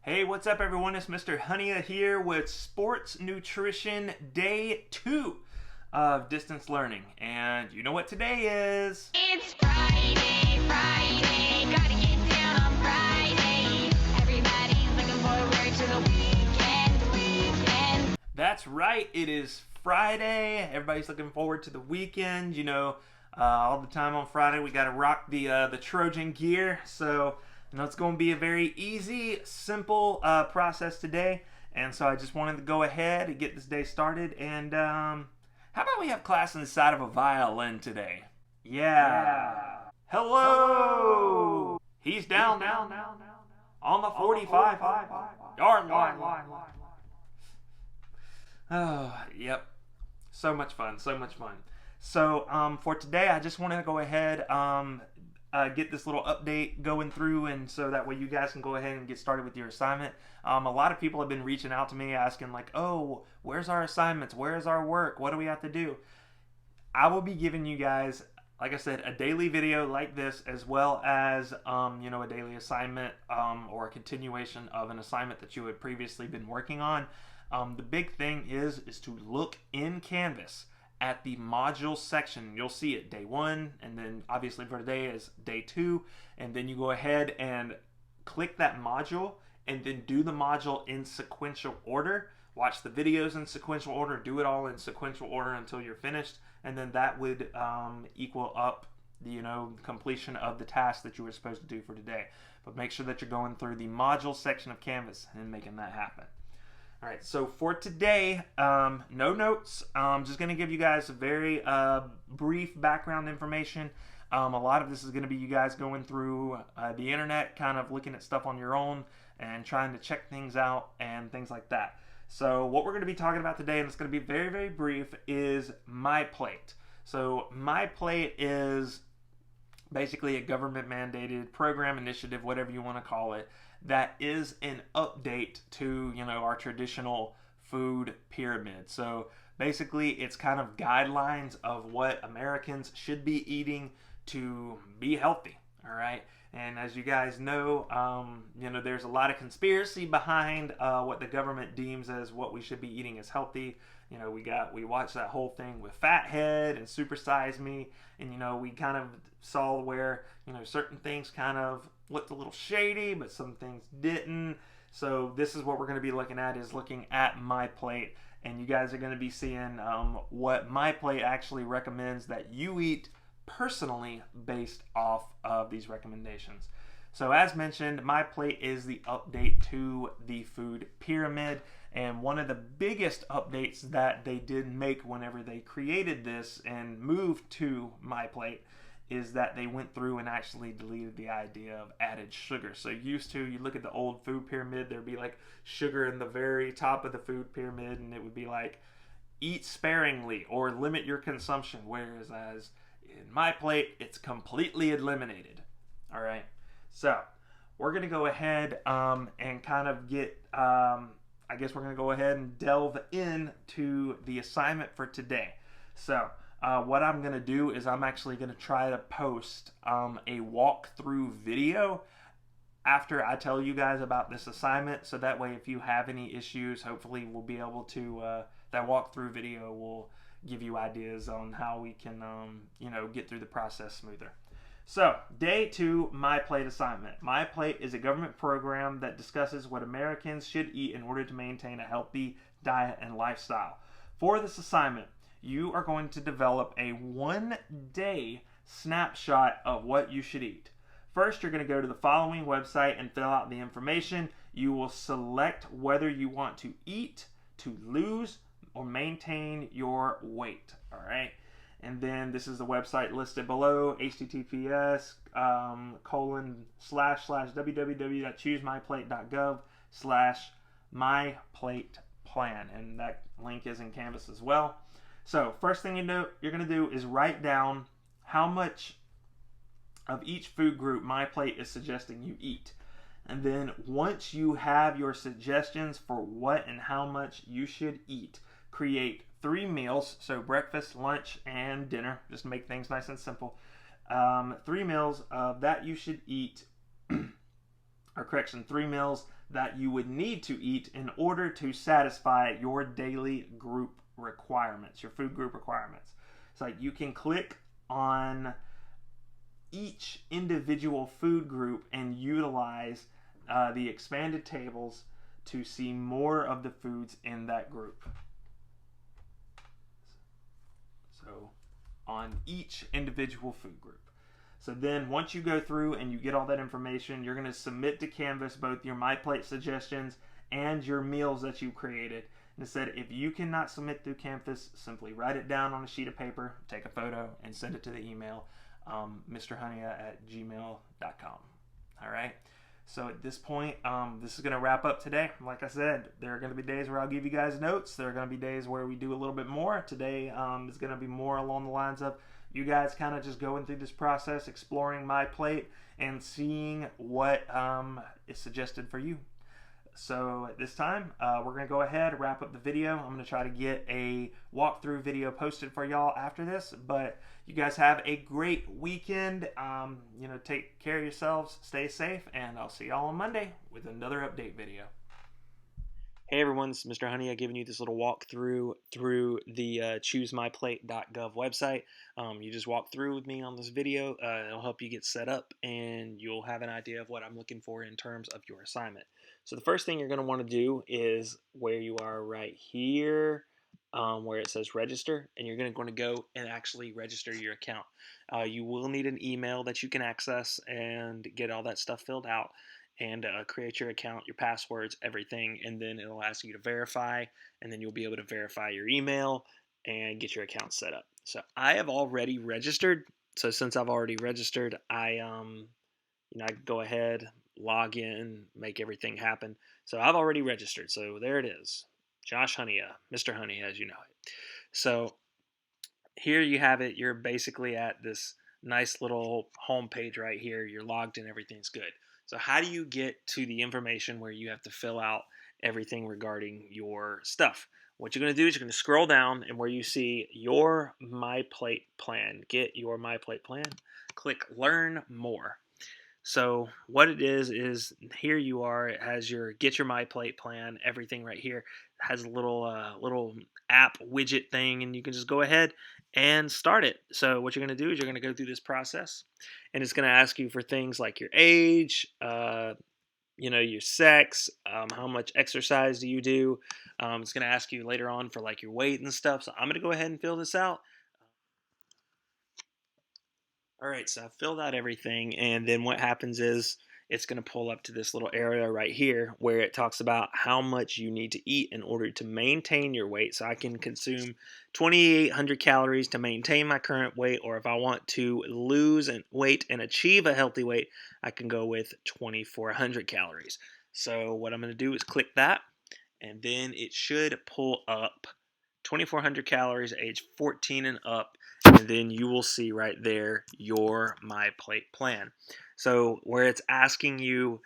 Hey, what's up, everyone? It's Mr. Honeya here with Sports Nutrition Day 2 of Distance Learning. And you know what today is? It's Friday, gotta get down on Friday. Everybody's looking forward to the weekend. That's right, it is Friday. Everybody's looking forward to the weekend. All the time on Friday we gotta rock the Trojan gear. So, it's going to be a very easy, simple process today. And so I just wanted to go ahead and get this day started. And how about we have class inside of a violin today? Yeah. Hello. He's down on the 45-yard line. Oh, yep. So much fun. So for today, I just wanted to go ahead get this little update going through, and so that way you guys can go ahead and get started with your assignment. A lot of people have been reaching out to me asking like, oh, where's our assignments? Where's our work? What do we have to do? I will be giving you guys, like I said, a daily video like this, as well as a daily assignment or a continuation of an assignment that you had previously been working on. The big thing is to look in Canvas at the module section. You'll see it day 1, and then obviously for today is day 2, and then you go ahead and click that module and then do the module in sequential order. Watch the videos in sequential order, do it all in sequential order until you're finished, and then that would equal up the completion of the task that you were supposed to do for today. But make sure that you're going through the module section of Canvas and making that happen. All right, so for today, no notes. I'm just going to give you guys a very brief background information. A lot of this is going to be you guys going through the internet, kind of looking at stuff on your own and trying to check things out and things like that. So what we're going to be talking about today, and it's going to be very, very brief, is MyPlate. So MyPlate is basically a government-mandated program, initiative, whatever you want to call it, that is an update to our traditional food pyramid. So basically it's kind of guidelines of what Americans should be eating to be healthy. All right, and as you guys know, there's a lot of conspiracy behind what the government deems as what we should be eating as healthy. We watched that whole thing with Fathead and Super Size Me, and we kind of saw where certain things kind of looked a little shady, but some things didn't. So this is what we're going to be looking at, is looking at MyPlate, and you guys are going to be seeing what MyPlate actually recommends that you eat personally based off of these recommendations. So as mentioned, MyPlate is the update to the food pyramid, and one of the biggest updates that they did make whenever they created this and moved to MyPlate is that they went through and actually deleted the idea of added sugar. So you look at the old food pyramid, there'd be like sugar in the very top of the food pyramid, and it would be like, eat sparingly or limit your consumption, whereas as in MyPlate, it's completely eliminated. All right, so we're gonna go ahead and kind of get, I guess we're gonna go ahead and delve into the assignment for today. So what I'm going to do is I'm actually going to try to post a walkthrough video after I tell you guys about this assignment, so that way if you have any issues, hopefully we'll be able to, that walkthrough video will give you ideas on how we can, get through the process smoother. So, day 2, MyPlate assignment. MyPlate is a government program that discusses what Americans should eat in order to maintain a healthy diet and lifestyle. For this assignment, you are going to develop a 1-day snapshot of what you should eat. First, you're going to go to the following website and fill out the information. You will select whether you want to eat, to lose, or maintain your weight. All right. And then this is the website listed below, https://www.choosemyplate.gov/myplateplan, and that link is in Canvas as well. So first thing you're going to do is write down how much of each food group MyPlate is suggesting you eat. And then once you have your suggestions for what and how much you should eat, create 3 meals, so breakfast, lunch, and dinner, just to make things nice and simple. 3 meals that you should eat, 3 meals that you would need to eat in order to satisfy your daily group requirements, your food group requirements. So you can click on each individual food group and utilize the expanded tables to see more of the foods in that group. So on each individual food group. So then once you go through and you get all that information, you're going to submit to Canvas both your MyPlate suggestions and your meals that you created. And it said if you cannot submit through Canvas, simply write it down on a sheet of paper, take a photo, and send it to the email mrhania@gmail.com. All right. So at this point, this is going to wrap up today. Like I said, there are going to be days where I'll give you guys notes. There are going to be days where we do a little bit more. Today is going to be more along the lines of you guys kind of just going through this process, exploring MyPlate, and seeing what is suggested for you. So at this time, we're going to go ahead and wrap up the video. I'm going to try to get a walkthrough video posted for y'all after this. But you guys have a great weekend. Take care of yourselves, stay safe, and I'll see y'all on Monday with another update video. Hey everyone, this is Mr. Honey. I'm giving you this little walkthrough through the choosemyplate.gov website. You just walk through with me on this video. It'll help you get set up and you'll have an idea of what I'm looking for in terms of your assignment. So the first thing you're going to want to do is where you are right here, where it says register, and you're going to go and actually register your account. You will need an email that you can access and get all that stuff filled out. And create your account, your passwords, everything, and then it'll ask you to verify, and then you'll be able to verify your email and get your account set up. So I have already registered. So since I've already registered, I can go ahead, log in, make everything happen. So I've already registered. So there it is, Josh Hunia, Mr. Honey, as you know it. So here you have it. You're basically at this nice little home page right here. You're logged in, everything's good. So how do you get to the information where you have to fill out everything regarding your stuff? What you're going to do is you're going to scroll down, and where you see your MyPlate plan, get your MyPlate plan, click Learn More. So what it is here you are. It has your Get Your MyPlate plan, everything right here. It has a little app widget thing, and you can just go ahead and start it. So what you're going to do is you're going to go through this process, and it's going to ask you for things like your age, your sex, how much exercise do you do. It's going to ask you later on for like your weight and stuff. So I'm going to go ahead and fill this out. All right, so I've filled out everything, and then what happens is it's going to pull up to this little area right here where it talks about how much you need to eat in order to maintain your weight. So I can consume 2,800 calories to maintain my current weight, or if I want to lose weight and achieve a healthy weight, I can go with 2,400 calories. So what I'm going to do is click that, and then it should pull up 2,400 calories, age 14 and up, and then you will see right there your MyPlate plan. So where it's asking you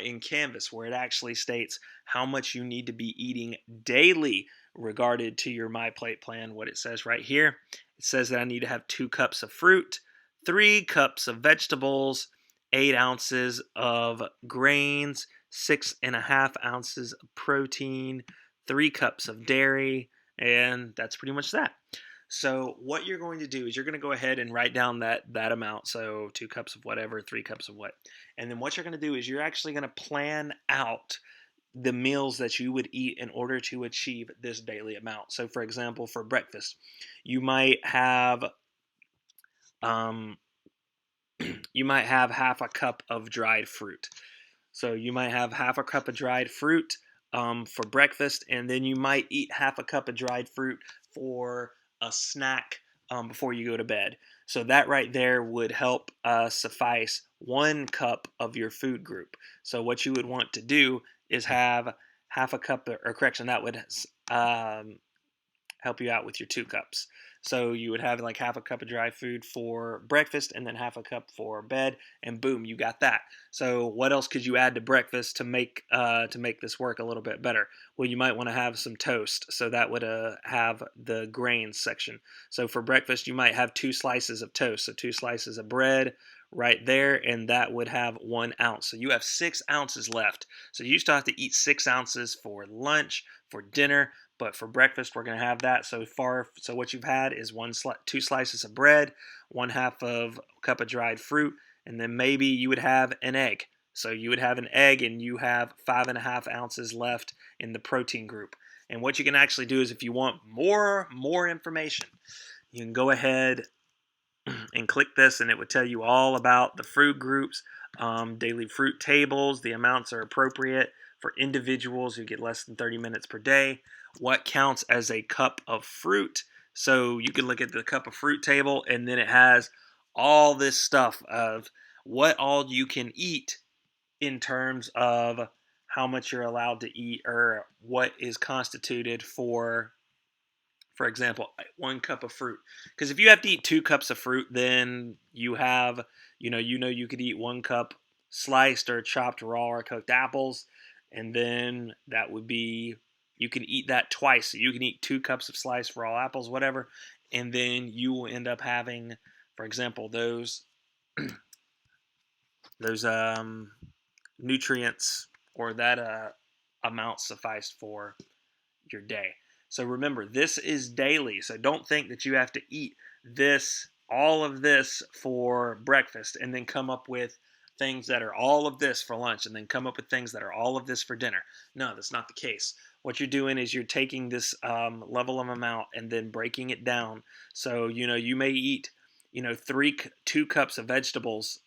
in Canvas, where it actually states how much you need to be eating daily regarded to your MyPlate plan, what it says right here, it says that I need to have 2 cups of fruit, 3 cups of vegetables, 8 ounces of grains, 6.5 ounces of protein, 3 cups of dairy, and that's pretty much that. So what you're going to do is you're going to go ahead and write down that amount. So 2 cups of whatever, 3 cups of what. And then what you're going to do is you're actually going to plan out the meals that you would eat in order to achieve this daily amount. So for example, for breakfast, you might have half a cup of dried fruit. So you might have half a cup of dried fruit for breakfast, and then you might eat half a cup of dried fruit for a snack before you go to bed. So that right there would help suffice 1 cup of your food group. So what you would want to do is have half a cup, or correction, that would help you out with your 2 cups. So you would have like half a cup of dry food for breakfast and then half a cup for bed, and boom, you got that. So what else could you add to breakfast to make this work a little bit better? Well, you might want to have some toast, so that would have the grains section. So for breakfast, you might have 2 slices of toast, so 2 slices of bread right there, and that would have 1 ounce. So you have 6 ounces left. So you still have to eat 6 ounces for lunch, for dinner, but for breakfast we're going to have that. So far, so what you've had is 2 slices of bread, 1/2 of a cup of dried fruit, and then maybe you would have an egg. So you would have an egg, and you have 5.5 ounces left in the protein group. And what you can actually do is, if you want more information, you can go ahead and click this, and it would tell you all about the fruit groups, daily fruit tables. The amounts are appropriate for individuals who get less than 30 minutes per day. What counts as a cup of fruit? So you can look at the cup of fruit table, and then it has all this stuff of what all you can eat in terms of how much you're allowed to eat, or what is constituted for example, 1 cup of fruit. Because if you have to eat 2 cups of fruit, then you have, you could eat 1 cup sliced or chopped raw or cooked apples, and then that would be, you can eat that twice. So you can eat 2 cups of sliced raw apples, whatever, and then you will end up having, for example, those nutrients, or that amount sufficed for your day. So remember, this is daily. So don't think that you have to eat all of this for breakfast, and then come up with things that are all of this for lunch, and then come up with things that are all of this for dinner. No, that's not the case. What you're doing is you're taking this level of amount and then breaking it down. So, you may eat, 2 cups of vegetables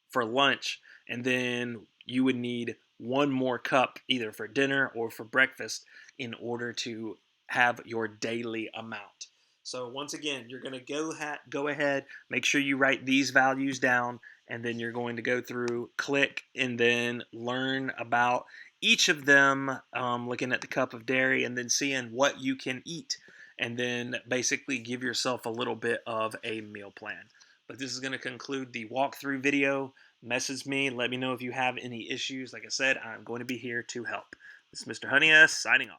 for lunch, and then you would need 1 more cup either for dinner or for breakfast in order to have your daily amount. So once again, you're going to go ahead, make sure you write these values down, and then you're going to go through, click, and then learn about each of them, looking at the cup of dairy, and then seeing what you can eat, and then basically give yourself a little bit of a meal plan. But this is going to conclude the walkthrough video. Message me, let me know if you have any issues. Like I said, I'm going to be here to help. This is Mr. Honey signing off.